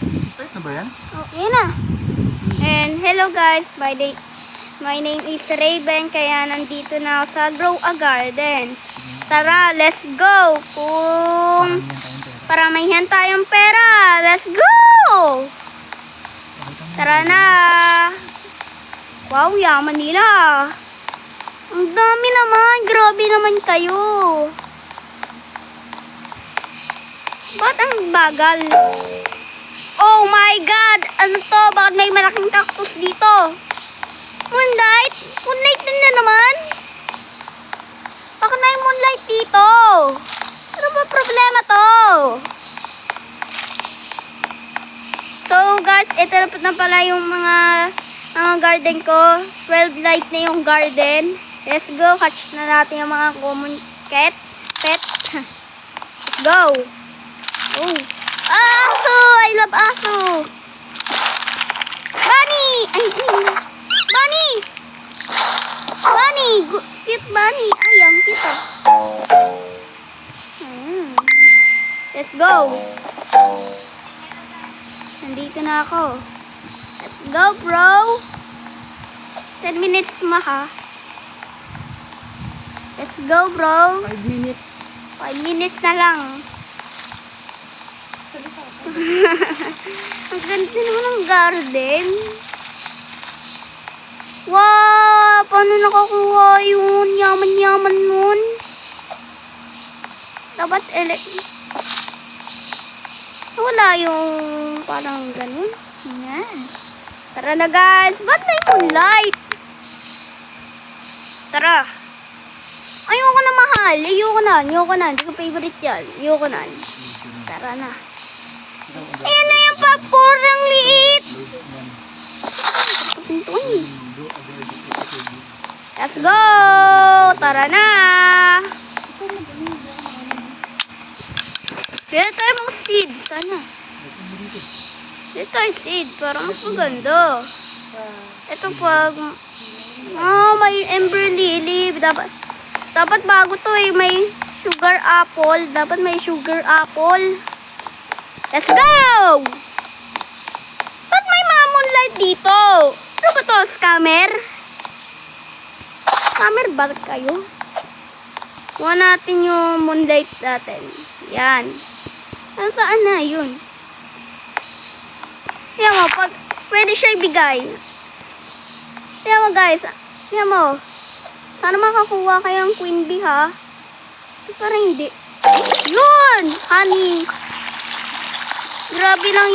Start na ba yan? Oh, yan na. And hello guys, my name is Raven, kaya nandito na ako sa Grow a Garden. Tara, let's go! Paramihan tayong pera. Let's go! Tara na! Wow, yaman nila. Ang dami naman. Grabe naman kayo. Ba't ang bagal? Oh my God! Ano to? Bakit may malaking cactus dito? Moonlight? Moonlight din na naman? Bakit may moonlight dito? Ano ba problema to? So guys, ito na pala yung mga garden ko. 12 light na yung garden. Let's go. Catch na natin yung mga common pet. Let's go. Oh. Aso! I love aso! Bunny! Ay, Bunny! Bunny! Cute bunny! Ay, ang cute ah. Let's go! Nandito na ako. Let's go, bro! 10 minutes ha. Let's go, bro! 5 minutes. 5 minutes na lang. Ang ganda naman ng garden. Wow! Paano nakakuha yun? Yaman-yaman nun. Dapat wala yung parang ganun. Yan. Tara na guys. Ba't may moonlight? Tara. Ayoko na mahal. Ayoko na. Hindi ko favorite yan. Ayoko na. Tara na. Ayan na yung popcorn. Ang liit. Let's go. Tara na. Kaya tayo mga seed. Sana. Dito tayo seed. Parang mas maganda. Ito pag... may ember lily. Dapat bago to eh. May sugar apple. Dapat may sugar apple. Let's go! Ba't may mga moonlight dito? Ano ba to? Scammer? Scammer ba kayo? Kuha natin yung moonlight natin. Yan. Saan na yun? Tingnan mo, pag pwede siya ibigay. Tingnan mo guys. Tingnan mo. Sana makakuha kayang queen bee ha. Parang hindi. Yun! Honey. Grabe lang yun.